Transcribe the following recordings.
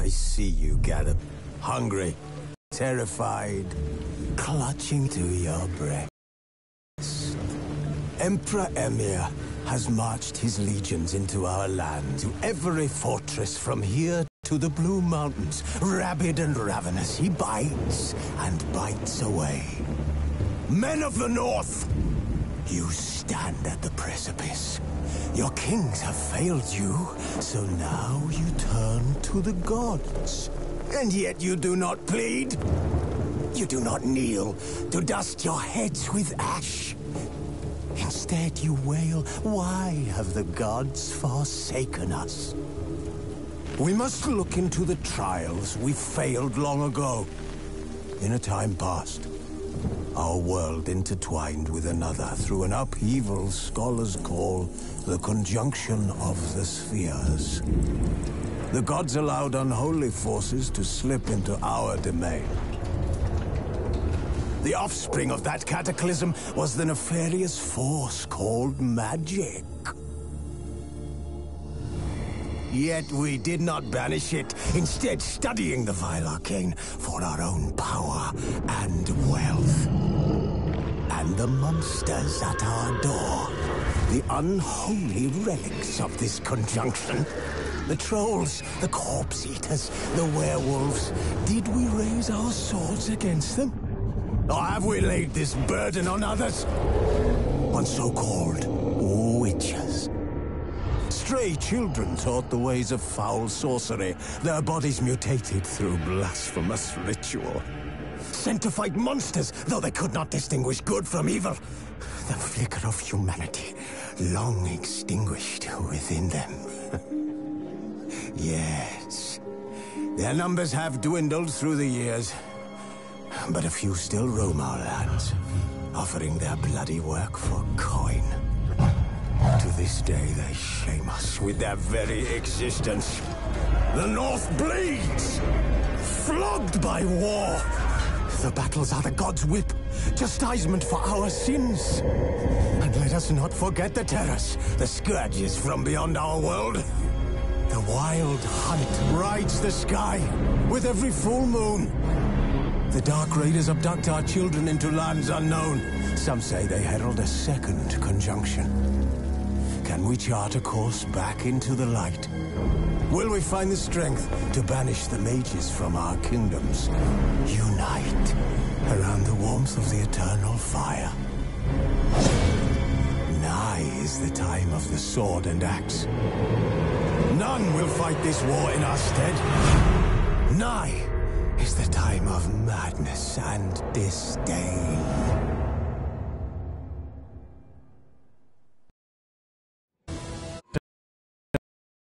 I see you, Gareth. Hungry, terrified, clutching to your breast. Emperor Emhyr has marched his legions into our land, to every fortress from here to the Blue Mountains. Rabid and ravenous, he bites and bites away. Men of the North, you stand at the precipice. Your kings have failed you, so now you turn to the gods. And yet you do not plead. You do not kneel to dust your heads with ash. Instead you wail, why have the gods forsaken us? We must look into the trials we failed long ago. In a time past, our world intertwined with another through an upheaval scholars call the conjunction of the spheres. The gods allowed unholy forces to slip into our domain. The offspring of that cataclysm was the nefarious force called magic. Yet we did not banish it, instead studying the vile arcane for our own power and wealth. And the monsters at our door, the unholy relics of this conjunction. The trolls, the corpse-eaters, the werewolves. Did we raise our swords against them? Or have we laid this burden on others? On so-called witches. Stray children taught the ways of foul sorcery, their bodies mutated through blasphemous ritual. Sent to fight monsters, though they could not distinguish good from evil. The flicker of humanity, long extinguished within them. Yes, their numbers have dwindled through the years. But a few still roam our lands, offering their bloody work for coin. To this day, they shame us with their very existence. The North bleeds, flogged by war. The battles are the gods' whip, chastisement for our sins. And let us not forget the terrors, the scourges from beyond our world. The wild hunt rides the sky with every full moon. The Dark Raiders abduct our children into lands unknown. Some say they herald a second conjunction. Can we chart a course back into the light? Will we find the strength to banish the mages from our kingdoms? Unite around the warmth of the eternal fire. Nigh is the time of the sword and axe. None will fight this war in our stead. Nigh is the time of madness and disdain.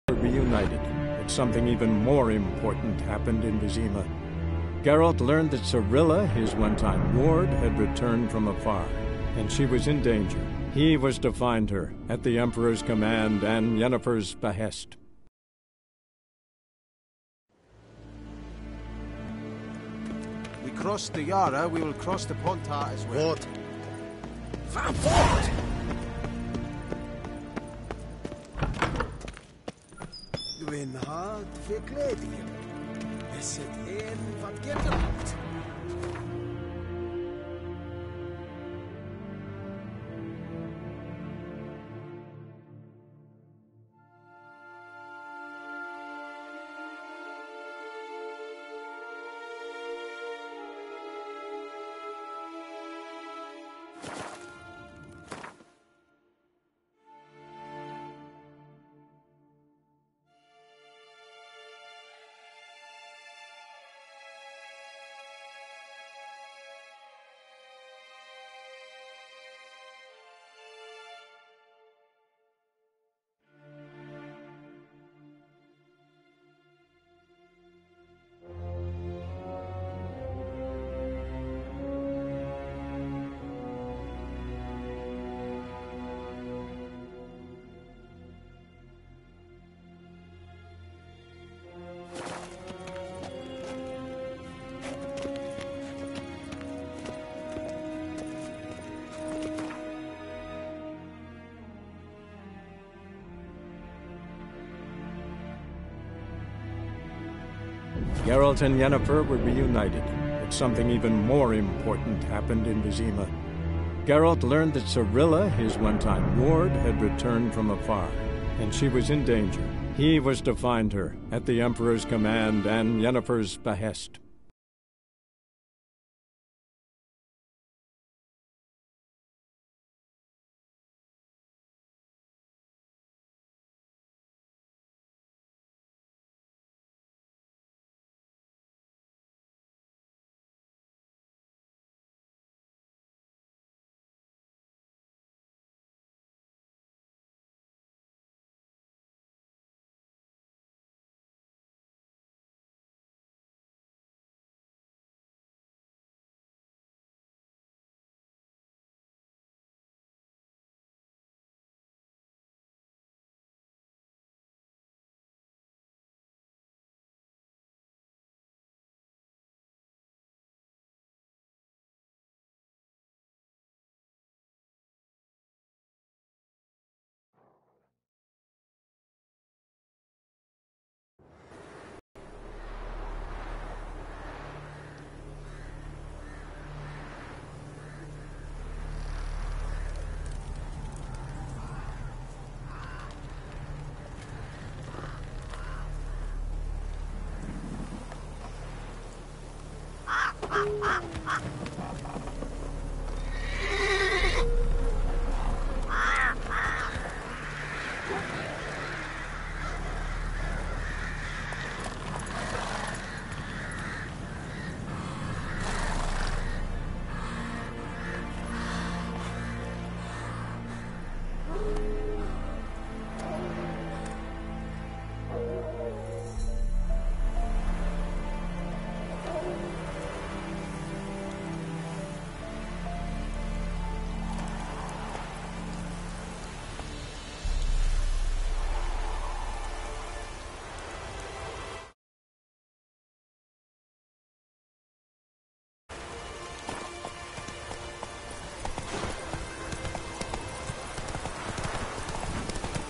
Reunited, but something even more important happened in Vizima. Geralt learned that Cirilla, his one-time ward, had returned from afar, and she was in danger. He was to find her, at the Emperor's command and Yennefer's behest. We crossed the Yara, we will cross the Pontar as well. What? Fort! Dwi'n hard verkleedingen. Is het een wat gebeurt? Geralt and Yennefer were reunited, but something even more important happened in Vizima. Geralt learned that Cirilla, his one-time ward, had returned from afar, and she was in danger. He was to find her, at the Emperor's command and Yennefer's behest.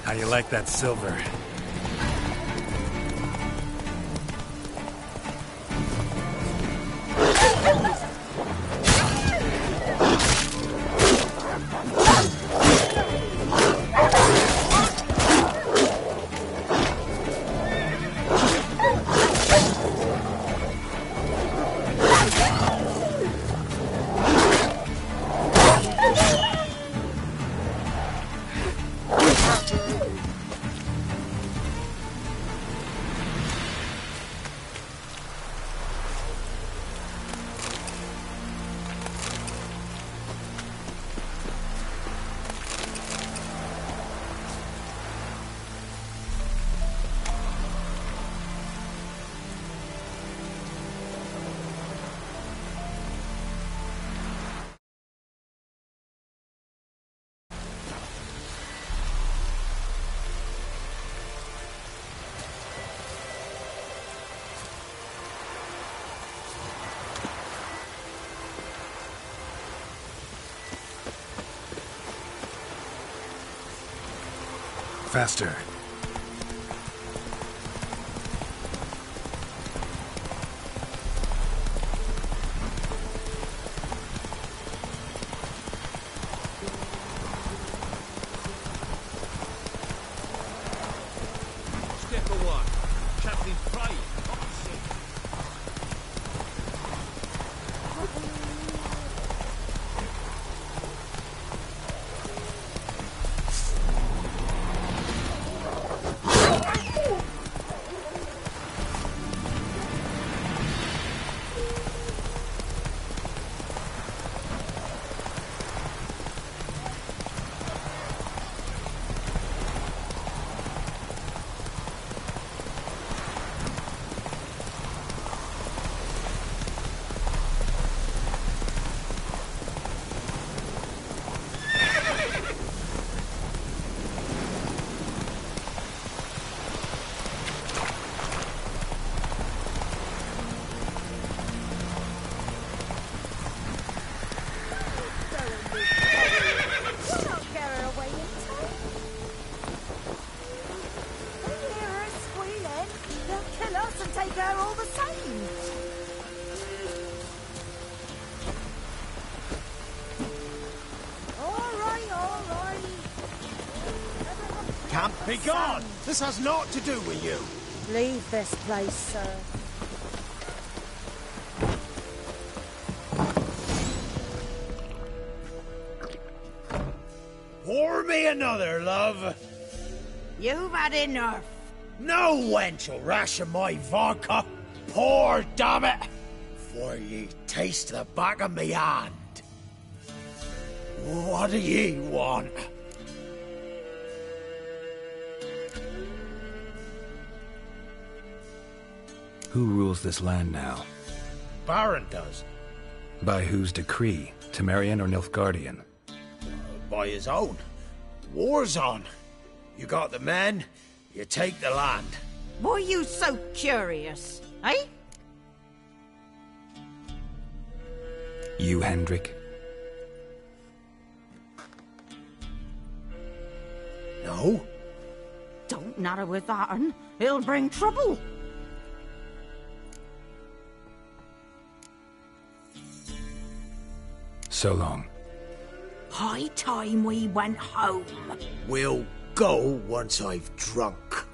How you like that silver? Faster. Step one. Captain Pride. there all the same. All right. Can't be gone! This has naught to do with you! Leave this place, sir. Pour me another, love. You've had enough. No wench will ration my vodka. Pour, damn it! For ye taste the back of me hand. What do ye want? Who rules this land now? Baron does. By whose decree? Temerian or Nilfgaardian? By his own. War's on. You got the men, you take the land. Why are you so curious, eh? You, Hendrik? No? Don't natter with that, un. It'll bring trouble. So long. High time we went home. We'll go once I've drunk.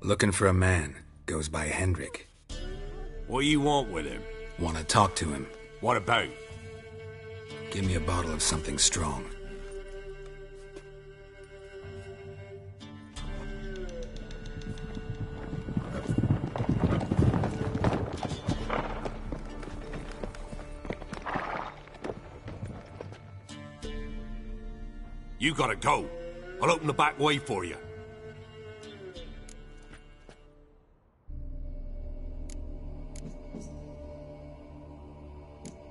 Looking for a man. Goes by Hendrik. What do you want with him? Want to talk to him. What about? Give me a bottle of something strong. You gotta go. I'll open the back way for you.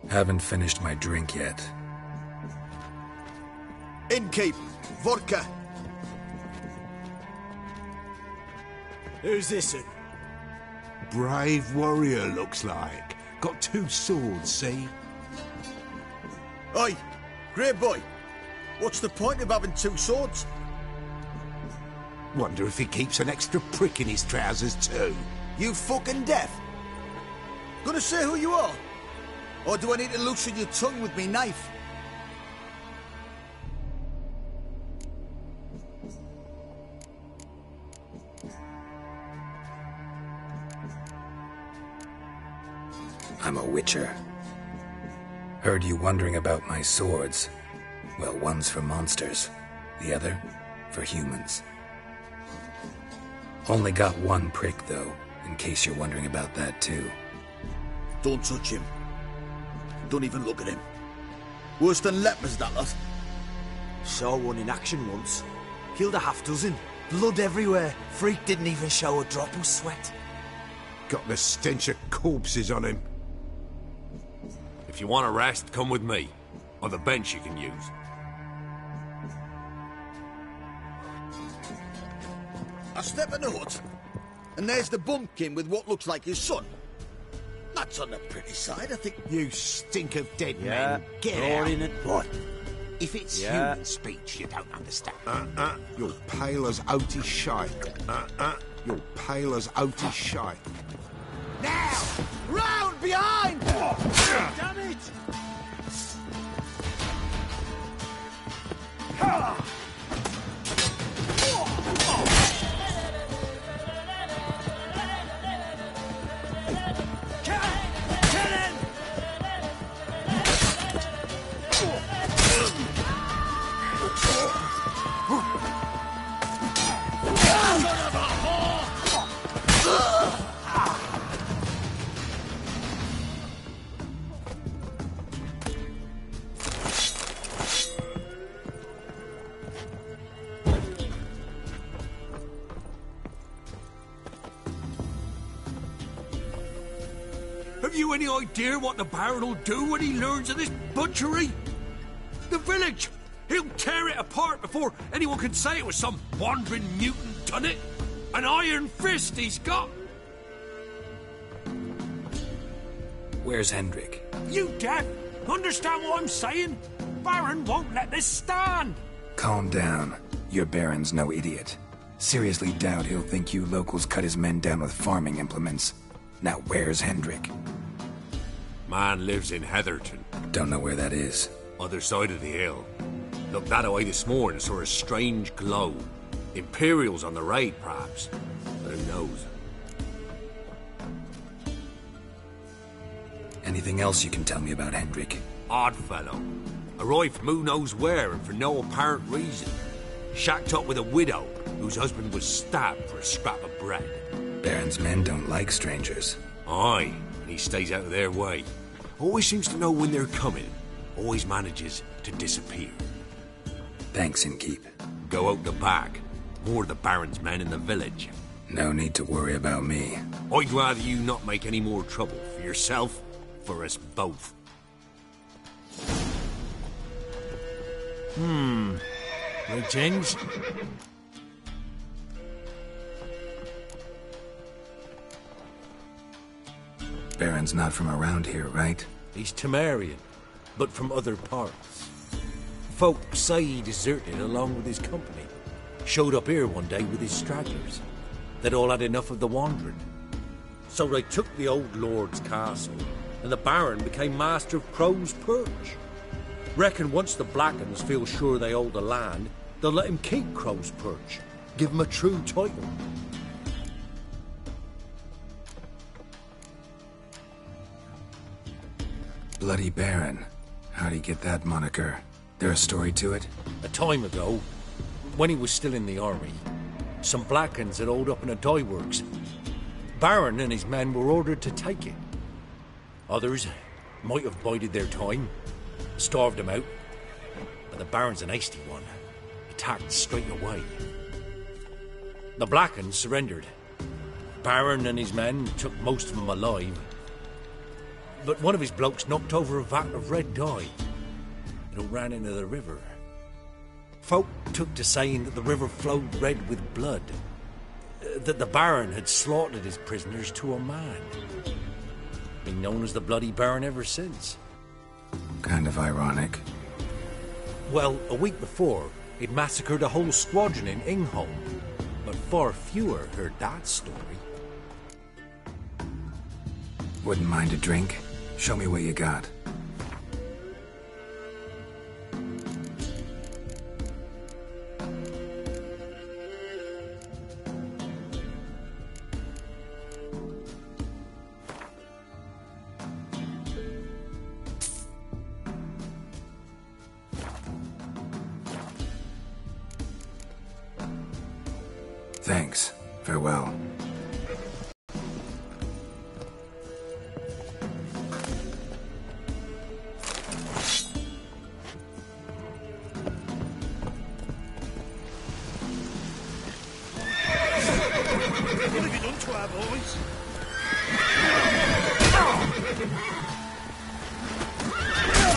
Haven't finished my drink yet. Innkeep, vodka. Who's this in? Brave warrior, looks like. Got 2 swords, see? Oi, grey boy. What's the point of having 2 swords? Wonder if he keeps an extra prick in his trousers, too. You fucking deaf? Gonna say who you are? Or do I need to loosen your tongue with me knife? I'm a witcher. Heard you wondering about my swords. Well, one's for monsters, the other for humans. Only got 1 prick, though, in case you're wondering about that, too. Don't touch him. Don't even look at him. Worse than lepers, that lot. Saw one in action once. Killed a half dozen. Blood everywhere. Freak didn't even show a drop of sweat. Got the stench of corpses on him. If you want a rest, come with me. Or the bench you can use. I step in the hut, and there's the bumpkin with what looks like his son. That's on the pretty side, I think. You stink of dead men. Get out. What? If it's human speech you don't understand. You're pale as oaty shite. You're pale as oaty shite. Now! Round behind! Damn it! Have you any idea what the Baron will do when he learns of this butchery? The village! He'll tear it apart before anyone can say it was some wandering mutant done it. An iron fist he's got! Where's Hendrik? You deaf? Understand what I'm saying? Baron won't let this stand! Calm down. Your Baron's no idiot. Seriously doubt he'll think you locals cut his men down with farming implements. Now where's Hendrik? Man lives in Heatherton. Don't know where that is. Other side of the hill. Looked that away this morning, saw a strange glow. Imperials on the raid, perhaps. But who knows? Anything else you can tell me about Hendrik? Odd fellow. Arrived from who knows where and for no apparent reason. Shacked up with a widow whose husband was stabbed for a scrap of bread. Baron's men don't like strangers. Aye, and he stays out of their way. Always seems to know when they're coming. Always manages to disappear. Thanks, Innkeep. Go out the back. More of the Baron's men in the village. No need to worry about me. I'd rather you not make any more trouble for yourself, for us both. Greetings. Baron's not from around here, right? He's Temerian, but from other parts. Folk say he deserted along with his company. Showed up here one day with his stragglers. They'd all had enough of the wandering. So they took the old lord's castle, and the Baron became master of Crow's Perch. Reckon once the Blackens feel sure they hold the land, they'll let him keep Crow's Perch. Give him a true title. Bloody Baron. How'd he get that moniker? There a story to it? A time ago, when he was still in the army, some Blackens had holed up in a dye works. Baron and his men were ordered to take it. Others might have bided their time, starved him out, but the Baron's an hasty one. Attacked straight away. The Blackens surrendered. Baron and his men took most of them alive, but one of his blokes knocked over a vat of red dye. It all ran into the river. Folk took to saying that the river flowed red with blood, that the Baron had slaughtered his prisoners to a man. Been known as the Bloody Baron ever since. Kind of ironic. Well, a week before, he'd massacred a whole squadron in Ingholm, but far fewer heard that story. Wouldn't mind a drink? Show me what you got. Thanks. Farewell. What have you done to our boys?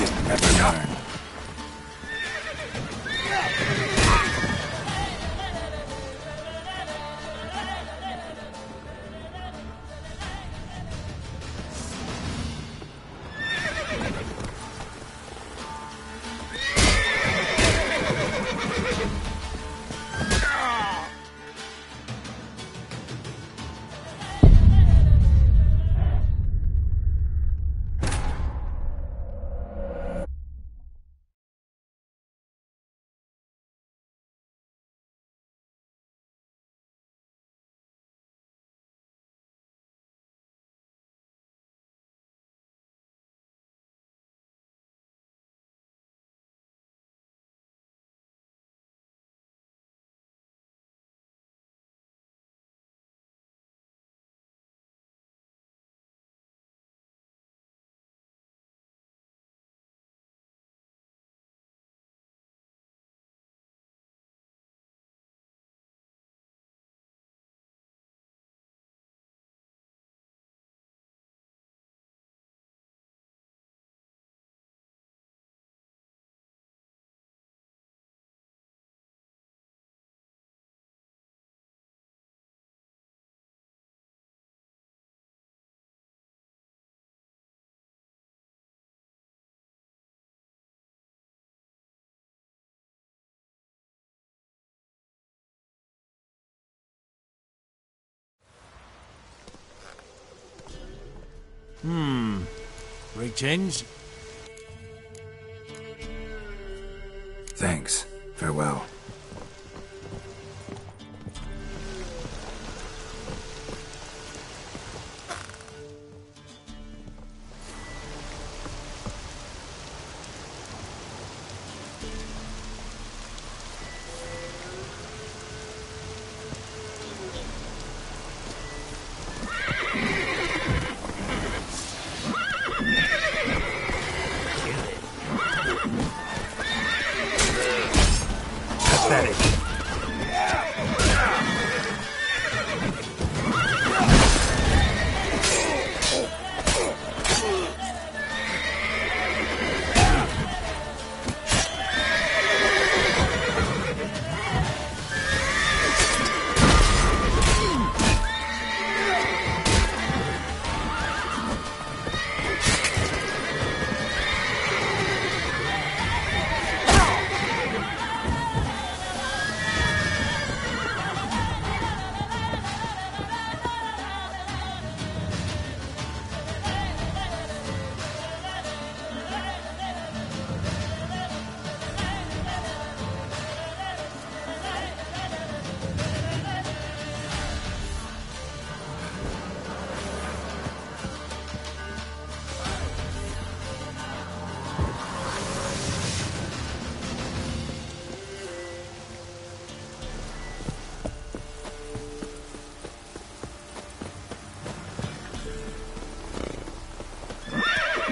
You'll never learn. May change. Thanks. Farewell. Pathetic.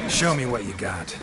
Show me what you got.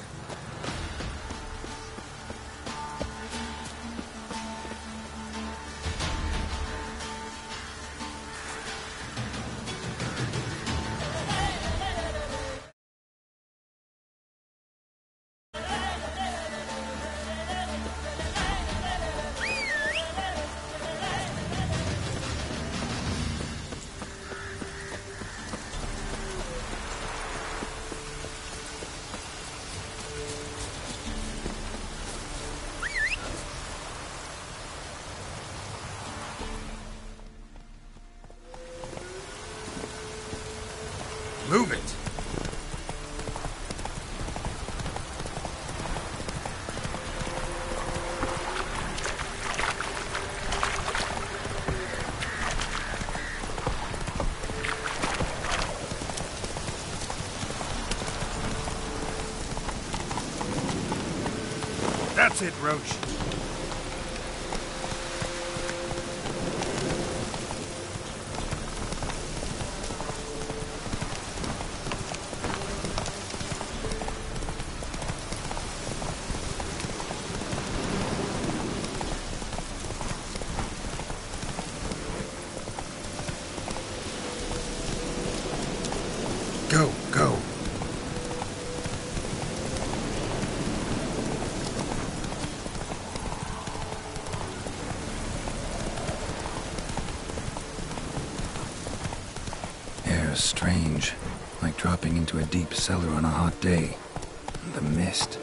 Move it! That's it, Roach. Go, go. Air's strange, like dropping into a deep cellar on a hot day. The mist.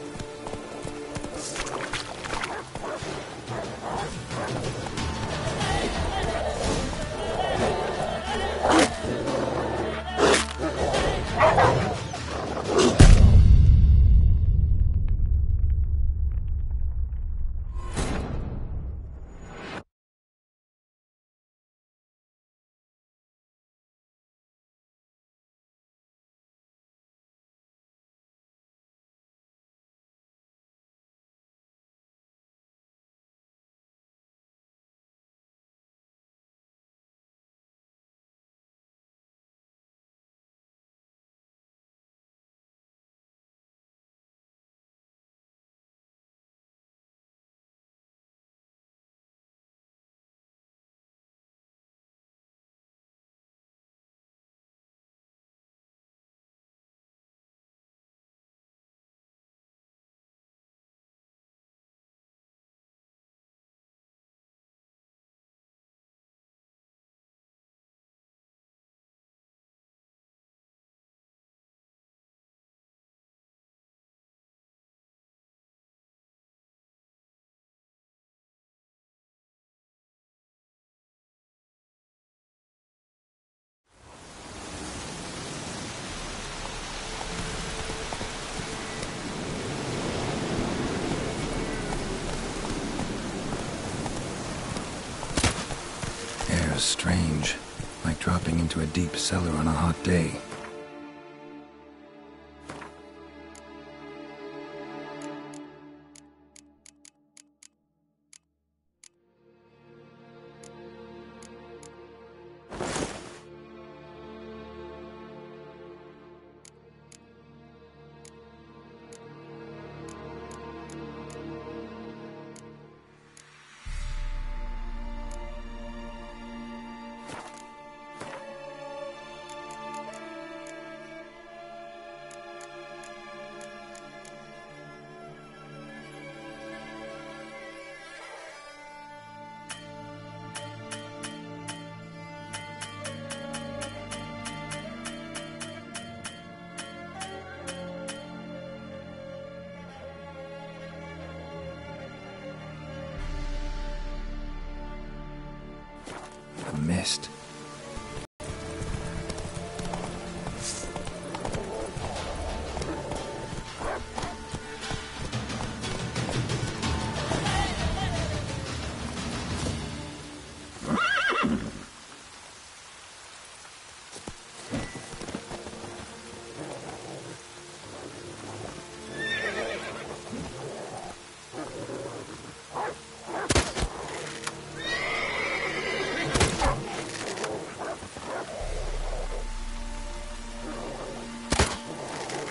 Air's strange, like dropping into a deep cellar on a hot day. The mist.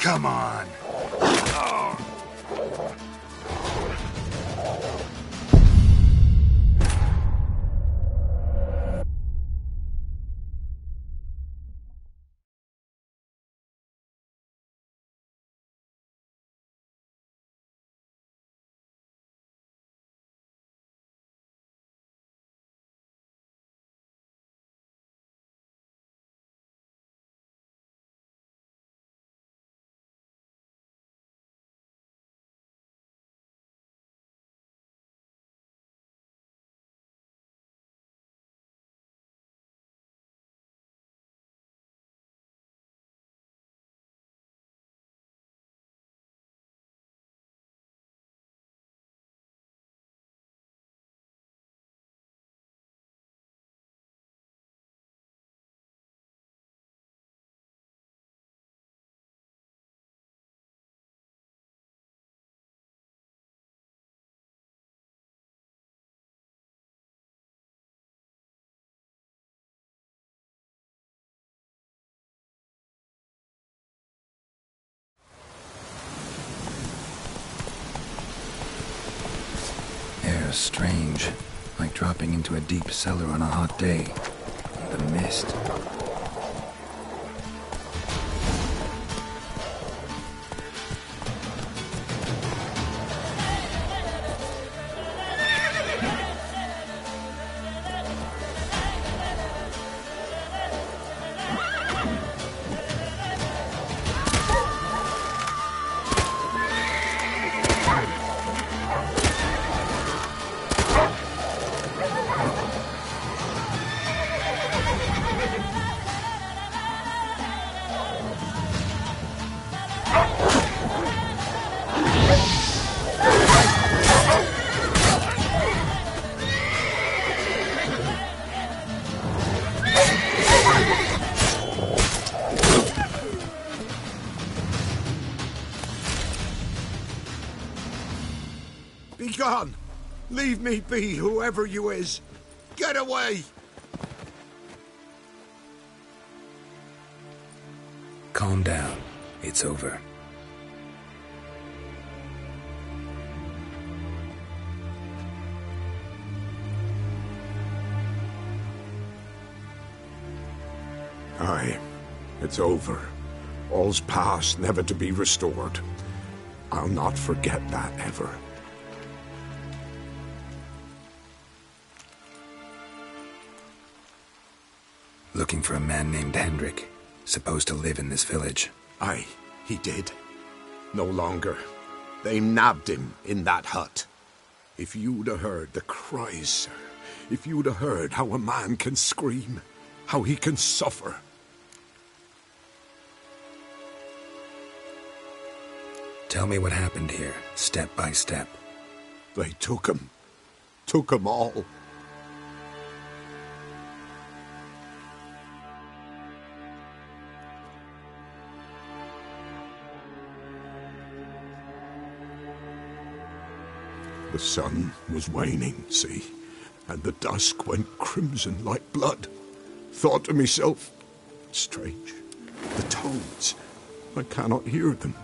Come on. Air's strange, like dropping into a deep cellar on a hot day. The mist. Be gone! Leave me be, whoever you is! Get away! Calm down. It's over. Aye, it's over. All's past, never to be restored. I'll not forget that ever. Looking for a man named Hendrik, supposed to live in this village. Aye, he did. No longer. They nabbed him in that hut. If you'd have heard the cries, sir, if you'd have heard how a man can scream, how he can suffer. Tell me what happened here, step by step. They took him all. sun was waning, see, and the dusk went crimson like blood. Thought to myself, strange, the toads, I cannot hear them.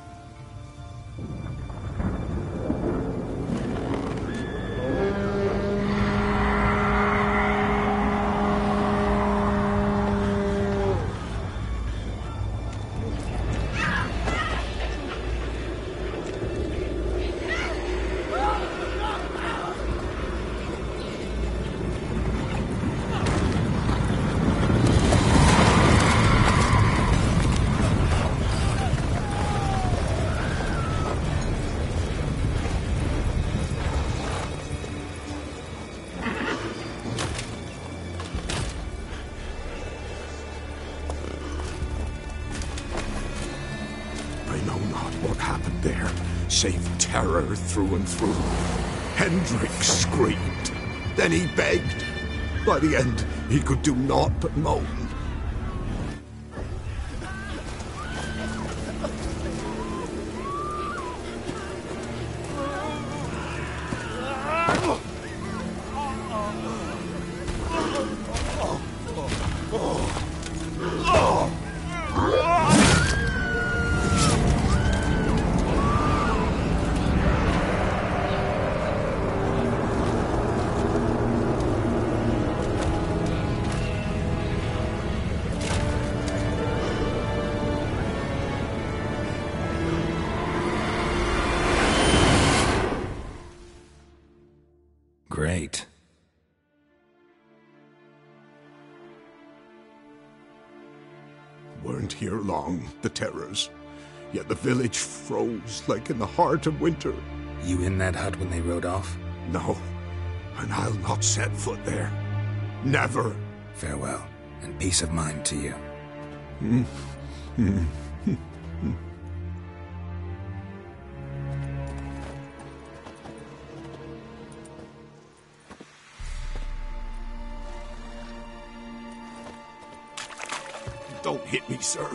Save terror through and through. Hendrik screamed. Then he begged. By the end, he could do naught but moan. Great. Weren't here long, the terrors. Yet the village froze like in the heart of winter. You in that hut when they rode off? No, and I'll not set foot there. Never. Farewell, and peace of mind to you. Don't hit me, sir.